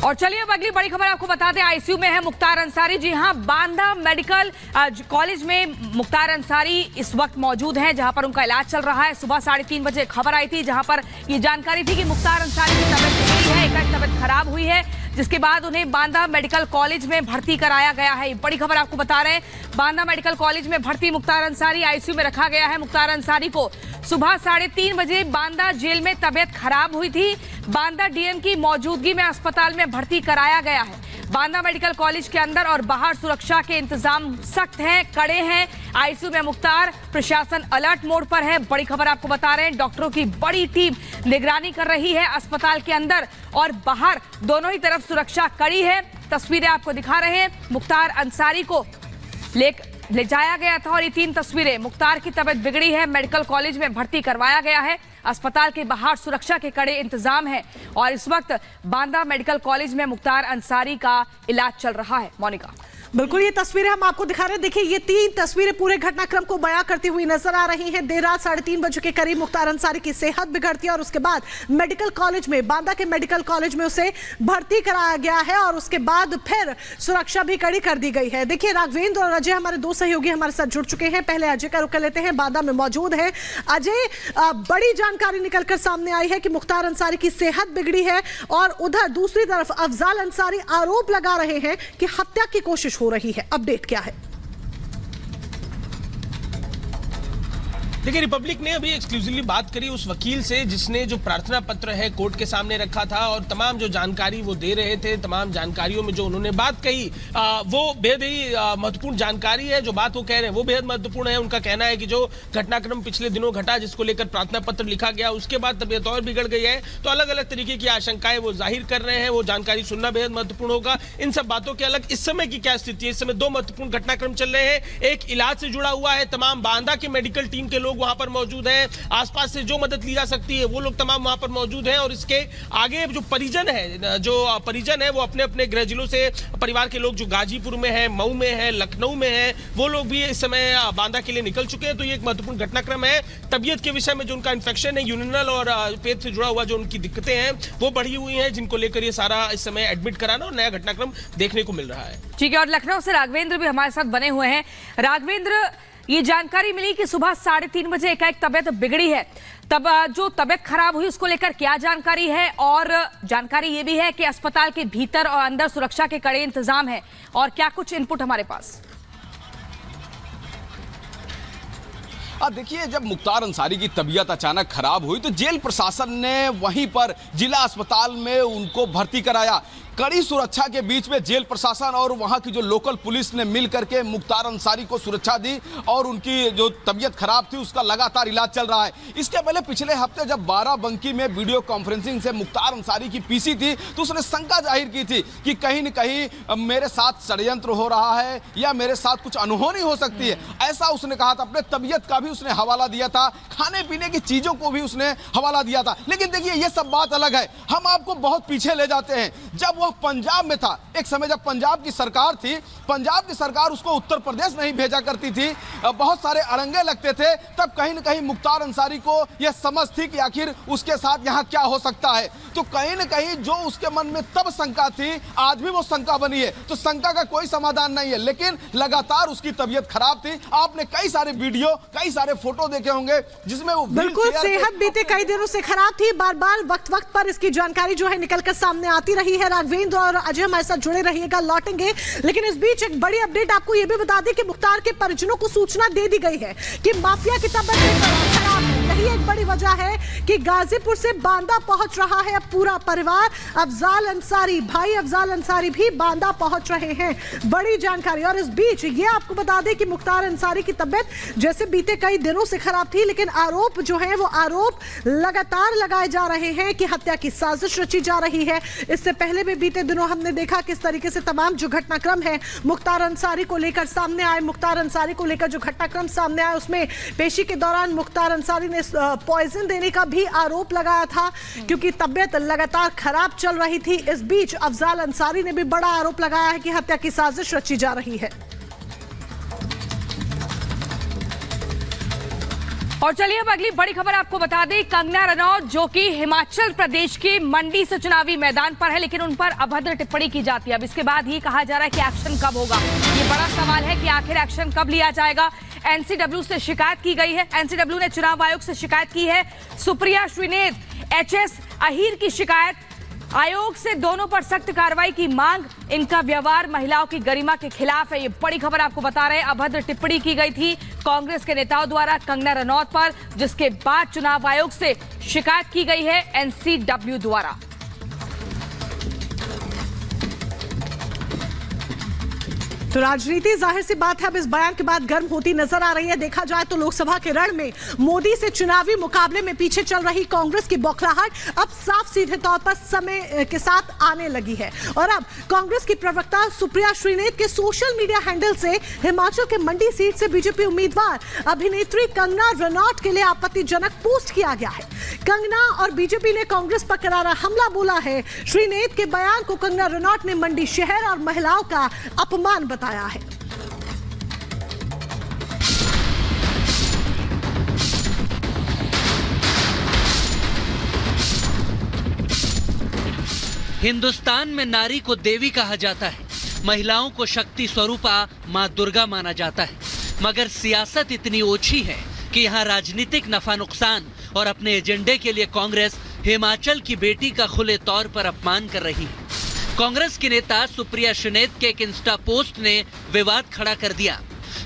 और चलिए अब अगली बड़ी खबर आपको बता दें, आईसीयू में है मुख्तार अंसारी। जी हां, बांदा मेडिकल कॉलेज में मुख्तार अंसारी इस वक्त मौजूद हैं, जहां पर उनका इलाज चल रहा है। सुबह 3:30 बजे खबर आई थी, जहां पर ये जानकारी थी कि मुख्तार अंसारी की तबीयत बिगड़ी है, एकाएक तबीयत खराब हुई है, जिसके बाद उन्हें बांदा मेडिकल कॉलेज में भर्ती कराया गया है। बड़ी खबर आपको बता रहे हैं, बांदा मेडिकल कॉलेज में भर्ती मुख्तार अंसारी, आईसीयू में रखा गया है। मुख्तार अंसारी को सुबह 3:30 बजे बांदा जेल में तबीयत खराब हुई थी। बांदा डीएम की मौजूदगी में अस्पताल में भर्ती कराया गया है। बांदा मेडिकल कॉलेज के अंदर और बाहर सुरक्षा के इंतजाम सख्त हैं, कड़े हैं। आईसीयू में मुख्तार, प्रशासन अलर्ट मोड पर है। बड़ी खबर आपको बता रहे हैं, डॉक्टरों की बड़ी टीम निगरानी कर रही है। अस्पताल के अंदर और बाहर दोनों ही तरफ सुरक्षा कड़ी है। तस्वीरें आपको दिखा रहे हैं, मुख्तार अंसारी को ले जाया गया था और ये 3 तस्वीरें। मुख्तार की तबीयत बिगड़ी है, मेडिकल कॉलेज में भर्ती करवाया गया है। अस्पताल के बाहर सुरक्षा के कड़े इंतजाम है और इस वक्त बांदा मेडिकल कॉलेज में मुख्तार अंसारी का इलाज चल रहा है। मोनिका, बिल्कुल ये तस्वीरें हम आपको दिखा रहे हैं। देखिए, ये 3 तस्वीरें पूरे घटनाक्रम को बयां करती हुई नजर आ रही हैं। देर रात 3:30 बजे के करीब मुख्तार अंसारी की सेहत बिगड़ती है और उसके बाद मेडिकल कॉलेज में, बांदा के मेडिकल कॉलेज में उसे भर्ती कराया गया है और उसके बाद फिर सुरक्षा भी कड़ी कर दी गई है। देखिए, राघवेंद्र और अजय हमारे 2 सहयोगी हमारे साथ जुड़ चुके हैं। पहले अजय का रुख कर लेते हैं, बांदा में मौजूद है। अजय, बड़ी जानकारी निकलकर सामने आई है कि मुख्तार अंसारी की सेहत बिगड़ी है और उधर दूसरी तरफ अफजाल अंसारी आरोप लगा रहे हैं कि हत्या की कोशिश हो रही है। अपडेट क्या है? देखिए, रिपब्लिक ने अभी एक्सक्लूसिवली बात करी उस वकील से जिसने जो प्रार्थना पत्र है कोर्ट के सामने रखा था और तमाम जो जानकारी वो दे रहे थे, तमाम जानकारियों में जो उन्होंने बात कही वो बेहद ही महत्वपूर्ण जानकारी है। जो बात वो कह रहे हैं वो बेहद महत्वपूर्ण है। उनका कहना है कि जो घटनाक्रम पिछले दिनों घटा, जिसको लेकर प्रार्थना पत्र लिखा गया, उसके बाद तबीयत और बिगड़ गई है, तो अलग अलग तरीके की आशंकाएं वो जाहिर कर रहे हैं। वो जानकारी सुनना बेहद महत्वपूर्ण होगा। इन सब बातों के अलग इस समय की क्या स्थिति है? इस समय 2 महत्वपूर्ण घटनाक्रम चल रहे हैं। एक इलाज से जुड़ा हुआ है, तमाम बांदा के मेडिकल टीम के लोग वहां पर मौजूद हैं। आसपास से जो मदद ली जा सकती है वो लोग तमाम वहां पर मौजूद हैं और इसके आगे जो परिजन है वो अपने अपने गृह जिलों से, परिवार के लोग जो गाजीपुर में है, मऊ में है, लखनऊ में है, वो लोग भी इस समय बांदा के लिए निकल चुके हैं। तो ये एक महत्वपूर्ण घटनाक्रम है। तबियत के विषय में जो उनका इन्फेक्शन है, यूरिनल और पेट से जुड़ा हुआ जो उनकी दिक्कतें हैं वो बढ़ी हुई हैं, जिनको लेकर ये सारा इस समय एडमिट कराना और नया घटनाक्रम देखने को मिल रहा है। ठीक है, और लखनऊ से राघवेंद्र भी हमारे साथ बने हुए हैं। राघवेंद्र, ये जानकारी मिली कि सुबह 3:30 बजे एकाएक तबीयत बिगड़ी है, तब जो तबीयत खराब हुई उसको लेकर क्या जानकारी है? और जानकारी ये भी है कि अस्पताल के भीतर और अंदर सुरक्षा के कड़े इंतजाम है, और क्या कुछ इनपुट हमारे पास? देखिए, जब मुख्तार अंसारी की तबीयत अचानक खराब हुई तो जेल प्रशासन ने वहीं पर जिला अस्पताल में उनको भर्ती कराया। कड़ी सुरक्षा के बीच में जेल प्रशासन और वहां की जो लोकल पुलिस ने मिल करके मुख्तार अंसारी को सुरक्षा दी और उनकी जो तबीयत खराब थी उसका लगातार इलाज चल रहा है। इसके पहले पिछले हफ्ते जब बाराबंकी में वीडियो कॉन्फ्रेंसिंग से मुख्तार अंसारी की पीसी थी तो उसने शंका जाहिर की थी कि कहीं न कहीं मेरे साथ षड्यंत्र हो रहा है या मेरे साथ कुछ अनहोनी हो सकती है, ऐसा उसने कहा था। अपने तबीयत का भी उसने हवाला दिया था, खाने पीने की चीजों को भी उसने हवाला दिया था। लेकिन देखिए, ये सब बात अलग है। हम आपको बहुत पीछे ले जाते हैं। जब वह पंजाब में था, एक समय जब पंजाब की सरकार थी, पंजाब की सरकार उसको उत्तर प्रदेश नहीं भेजा करती थी, बहुत सारे अड़ंगे लगते थे, तब कहीं न कहीं मुख्तार अंसारी को यह समझ थी कि आखिर उसके साथ यहाँ क्या हो सकता है। तो कहीं न कहीं जो उसके मन में तब शंका थी, आज भी वो शंका बनी है। तो शंका का कोई समाधान नहीं है, लेकिन लगातार उसकी तबीयत खराब थी। आपने कई सारे वीडियो, कई सारे फोटो देखे होंगे जिसमें वो बिल्कुल सेहत बीते कई दिनों से खराब थी। बार बार वक्त पर इसकी जानकारी जो है निकलकर सामने आती रही है। राघवेंद्र और अजय हमारे साथ जुड़े रहिएगा, लौटेंगे। लेकिन इस बीच एक बड़ी अपडेट आपको यह भी बता दें कि मुख्तार के परिजनों को सूचना दे दी गई है कि माफिया की तबीयत खराब है। यही एक बड़ी वजह है कि गाजीपुर से बांदा पहुंच रहा है पूरा परिवार। अफजाल अंसारी, भाई अफजाल अंसारी भी बांदा पहुंच रहे हैं। बड़ी जानकारी। और इस बीच ये आपको बता दें कि मुख्तार अंसारी की तबीयत जैसे बीते कई दिनों से खराब थी, लेकिन आरोप जो है वो आरोप लगातार लगाए जा रहे हैं कि हत्या की साजिश रची जा रही है। इससे पहले भी बीते दिनों हमने देखा किस तरीके से तमाम जो घटनाक्रम है मुख्तार अंसारी को लेकर सामने आए। मुख्तार अंसारी को लेकर जो घटनाक्रम सामने आए उसमें पेशी के दौरान मुख्तार अंसारी ने पॉइजन देने का भी आरोप लगाया था, क्योंकि तबीयत लगातार खराब चल रही थी। इस बीच अफजाल अंसारी ने भी बड़ा आरोप लगाया है कि हत्या की साजिश रची जा रही है। और चलिए अब अगली बड़ी खबर आपको बता दें। कंगना रनौत जो कि हिमाचल प्रदेश के मंडी से चुनावी मैदान पर है, लेकिन उन पर अभद्र टिप्पणी की जाती है। अब इसके बाद ही कहा जा रहा है कि एक्शन कब होगा। ये बड़ा सवाल है कि आखिर एक्शन कब लिया जाएगा। एनसीडब्ल्यू से शिकायत की गई है। एनसीडब्ल्यू ने चुनाव आयोग से शिकायत की है। सुप्रिया श्रीनेत, एचएस अहीर की शिकायत, आयोग से दोनों पर सख्त कार्रवाई की मांग। इनका व्यवहार महिलाओं की गरिमा के खिलाफ है। ये बड़ी खबर आपको बता रहे हैं। अभद्र टिप्पणी की गई थी कांग्रेस के नेताओं द्वारा कंगना रनौत पर, जिसके बाद चुनाव आयोग से शिकायत की गई है एनसीडब्ल्यू द्वारा। तो राजनीति जाहिर सी बात है अब इस बयान के बाद गर्म होती नजर आ रही है। देखा जाए तो लोकसभा के रण में मोदी से चुनावी मुकाबले में पीछे चल रही कांग्रेस की बौखलाहट अब साफ सीधे तौर पर समय के साथ आने लगी है। और अब कांग्रेस की प्रवक्ता सुप्रिया श्रीनेत के सोशल मीडिया हैंडल से हिमाचल के मंडी सीट से बीजेपी उम्मीदवार अभिनेत्री कंगना रनौत के लिए आपत्तिजनक पोस्ट किया गया है। कंगना और बीजेपी ने कांग्रेस पर करारा हमला बोला है। श्रीनेत के बयान को कंगना रनौत ने मंडी शहर और महिलाओं का अपमान बताया है। हिंदुस्तान में नारी को देवी कहा जाता है, महिलाओं को शक्ति स्वरूपा मां दुर्गा माना जाता है। मगर सियासत इतनी ओछी है कि यहाँ राजनीतिक नफा नुकसान और अपने एजेंडे के लिए कांग्रेस हिमाचल की बेटी का खुले तौर पर अपमान कर रही है। कांग्रेस की नेता सुप्रिया श्रीनेत के एक इंस्टा पोस्ट ने विवाद खड़ा कर दिया।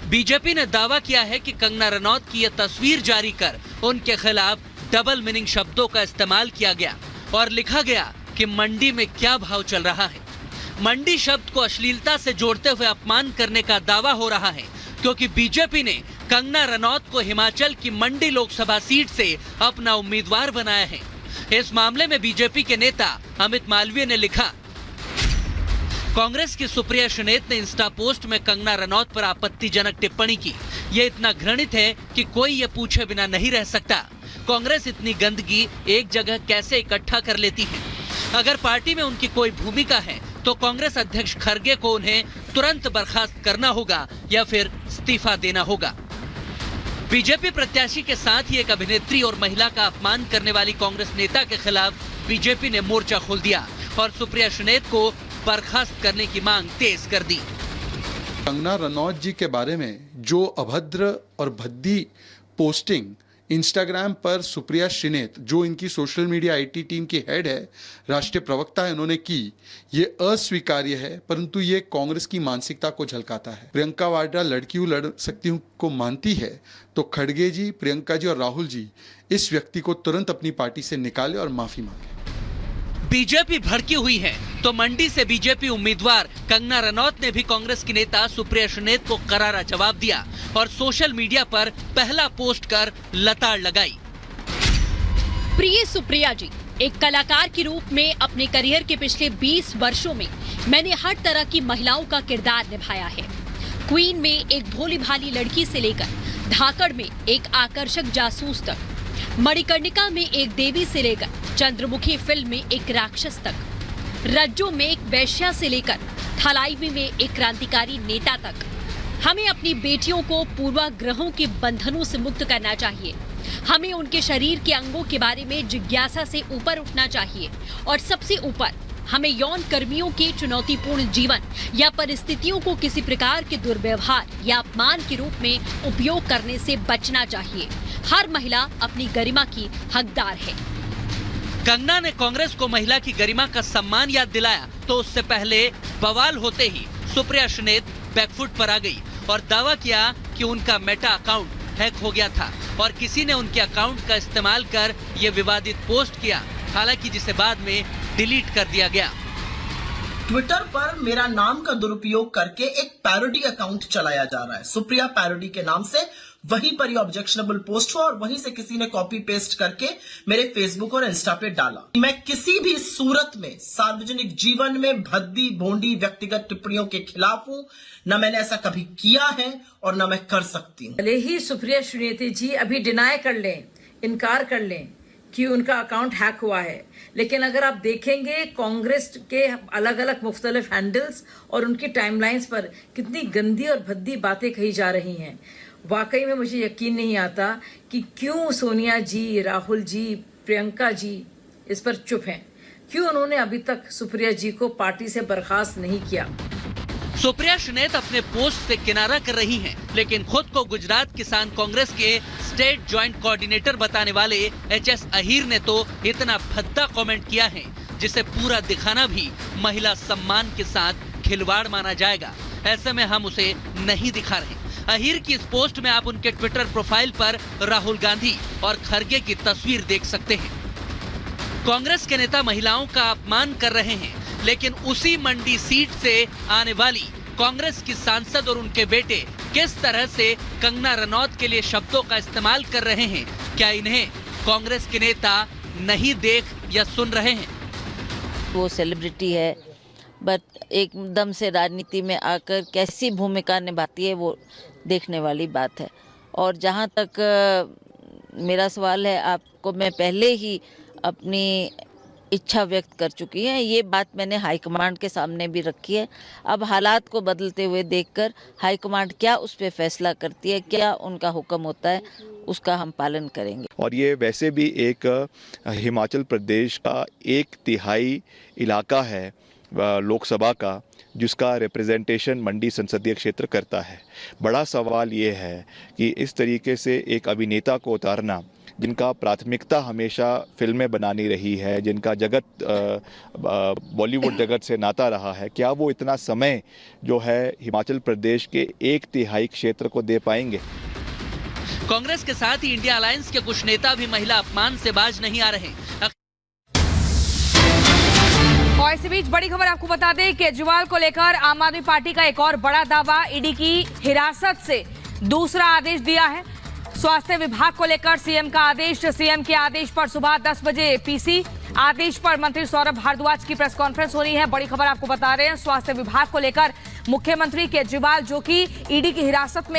बीजेपी ने दावा किया है कि कंगना रनौत की यह तस्वीर जारी कर उनके खिलाफ डबल मीनिंग शब्दों का इस्तेमाल किया गया और लिखा गया कि मंडी में क्या भाव चल रहा है। मंडी शब्द को अश्लीलता से जोड़ते हुए अपमान करने का दावा हो रहा है, क्योंकि बीजेपी ने कंगना रनौत को हिमाचल की मंडी लोकसभा सीट से अपना उम्मीदवार बनाया है। इस मामले में बीजेपी के नेता अमित मालवीय ने लिखा, कांग्रेस की सुप्रिया श्रीनेत ने इंस्टा पोस्ट में कंगना रनौत पर आपत्तिजनक टिप्पणी की। ये इतना घृणित है कि कोई ये पूछे बिना नहीं रह सकता। कांग्रेस इतनी गंदगी एक जगह कैसे इकट्ठा कर लेती है? अगर पार्टी में उनकी कोई भूमिका है तो कांग्रेस अध्यक्ष खरगे को उन्हें तुरंत बर्खास्त करना होगा या फिर इस्तीफा देना होगा। बीजेपी प्रत्याशी के साथ ही एक अभिनेत्री और महिला का अपमान करने वाली कांग्रेस नेता के खिलाफ बीजेपी ने मोर्चा खोल दिया और सुप्रिया श्रीनेत को बर्खास्त करने की मांग तेज कर दी। कंगना रनौत जी के बारे में जो अभद्र और भद्दी पोस्टिंग इंस्टाग्राम पर सुप्रिया श्रीनेत, जो इनकी सोशल मीडिया आईटी टीम की हेड है, राष्ट्रीय प्रवक्ता है, उन्होंने की, ये अस्वीकार्य है। परंतु ये कांग्रेस की मानसिकता को झलकाता है। प्रियंका वाड्रा लड़की हूँ लड़ सकती हूँ को मानती है तो खड़गे जी, प्रियंका जी और राहुल जी इस व्यक्ति को तुरंत अपनी पार्टी से निकाले और माफी मांगे। बीजेपी भड़की हुई है तो मंडी से बीजेपी उम्मीदवार कंगना रनौत ने भी कांग्रेस की नेता सुप्रिया श्रीनेत को करारा जवाब दिया और सोशल मीडिया पर पहला पोस्ट कर लताड़ लगाई। प्रिय सुप्रिया जी, एक कलाकार के रूप में अपने करियर के पिछले 20 वर्षों में मैंने हर तरह की महिलाओं का किरदार निभाया है। क्वीन में एक भोली भाली लड़की से लेकर धाकड़ में एक आकर्षक जासूस तक, मणिकर्णिका में एक देवी से लेकर चंद्रमुखी फिल्म में एक राक्षस तक, रज्जो में एक वैश्या से लेकर थलाईवी में एक क्रांतिकारी नेता तक। हमें अपनी बेटियों को पूर्वाग्रहों के बंधनों से मुक्त करना चाहिए। हमें उनके शरीर के अंगों के बारे में जिज्ञासा से ऊपर उठना चाहिए और सबसे ऊपर हमें यौन कर्मियों के चुनौतीपूर्ण जीवन या परिस्थितियों को किसी प्रकार के दुर्व्यवहार या अपमान के रूप में उपयोग करने से बचना चाहिए। हर महिला अपनी गरिमा की हकदार है। कंगना ने कांग्रेस को महिला की गरिमा का सम्मान याद दिलाया तो उससे पहले बवाल होते ही सुप्रिया श्रीनेत बैकफुट पर आ गई और दावा किया कि उनका मेटा अकाउंट हैक हो गया था और किसी ने उनके अकाउंट का इस्तेमाल कर ये विवादित पोस्ट किया, हालांकि जिसे बाद में डिलीट कर दिया गया। ट्विटर पर मेरा नाम का दुरुपयोग करके एक पैरोडी अकाउंट चलाया जा रहा है। सुप्रिया पैरोडी के नाम से वहीं पर ये ऑब्जेक्शनेबल पोस्ट हुआ और वहीं से किसी ने कॉपी पेस्ट करके मेरे फेसबुक और इंस्टा पे डाला। मैं किसी भी सूरत में सार्वजनिक जीवन में भद्दी भोंडी व्यक्तिगत टिप्पणियों के खिलाफ हूं। न मैंने ऐसा कभी किया है और न मैं कर सकती हूँ। भले ही सुप्रिया श्रीनेत जी अभी डिनाई कर लें, इनकार कर लें कि उनका अकाउंट हैक हुआ है, लेकिन अगर आप देखेंगे कांग्रेस के अलग अलग मुख्तलिफ हैंडल्स और उनकी टाइमलाइंस पर कितनी गंदी और भद्दी बातें कही जा रही हैं। वाकई में मुझे यकीन नहीं आता कि क्यों सोनिया जी, राहुल जी, प्रियंका जी इस पर चुप हैं। क्यों उन्होंने अभी तक सुप्रिया जी को पार्टी से बर्खास्त नहीं किया। सुप्रिया श्रीनेत अपने पोस्ट से किनारा कर रही हैं, लेकिन खुद को गुजरात किसान कांग्रेस के स्टेट ज्वाइंट कोऑर्डिनेटर बताने वाले एचएस अहीर ने तो इतना भद्दा कमेंट किया है जिसे पूरा दिखाना भी महिला सम्मान के साथ खिलवाड़ माना जाएगा। ऐसे में हम उसे नहीं दिखा रहे। अहीर की इस पोस्ट में आप उनके ट्विटर प्रोफाइल पर राहुल गांधी और खरगे की तस्वीर देख सकते हैं। कांग्रेस के नेता महिलाओं का अपमान कर रहे हैं, लेकिन उसी मंडी सीट से आने वाली कांग्रेस की सांसद और उनके बेटे किस तरह से कंगना रनौत के लिए शब्दों का इस्तेमाल कर रहे हैं, क्या इन्हें कांग्रेस के नेता नहीं देख या सुन रहे हैं? वो सेलिब्रिटी है, बट एकदम से राजनीति में आकर कैसी भूमिका निभाती है वो देखने वाली बात है। और जहाँ तक मेरा सवाल है, आपको मैं पहले ही अपनी इच्छा व्यक्त कर चुकी है। ये बात मैंने हाईकमांड के सामने भी रखी है। अब हालात को बदलते हुए देखकर हाईकमांड क्या उस पर फैसला करती है, क्या उनका हुक्म होता है, उसका हम पालन करेंगे। और ये वैसे भी एक हिमाचल प्रदेश का 1/3 इलाका है लोकसभा का, जिसका रिप्रेजेंटेशन मंडी संसदीय क्षेत्र करता है। बड़ा सवाल ये है कि इस तरीके से एक अभिनेता को उतारना, जिनका प्राथमिकता हमेशा फिल्में बनानी रही है, जिनका जगत बॉलीवुड जगत से नाता रहा है, क्या वो इतना समय जो है हिमाचल प्रदेश के 1/3 क्षेत्र को दे पाएंगे? कांग्रेस के साथ ही इंडिया अलायंस के कुछ नेता भी महिला अपमान से बाज नहीं आ रहे। और इसी बीच बड़ी खबर आपको बता दें, केजरीवाल को लेकर आम आदमी पार्टी का एक और बड़ा दावा, ईडी की हिरासत से दूसरा आदेश दिया है। स्वास्थ्य विभाग को लेकर सीएम का आदेश, सीएम के आदेश पर सुबह 10 बजे पीसी, आदेश पर मंत्री सौरभ भारद्वाज की प्रेस कॉन्फ्रेंस होनी है। बड़ी खबर आपको बता रहे हैं, स्वास्थ्य विभाग को लेकर मुख्यमंत्री केजरीवाल जो कि ईडी की हिरासत में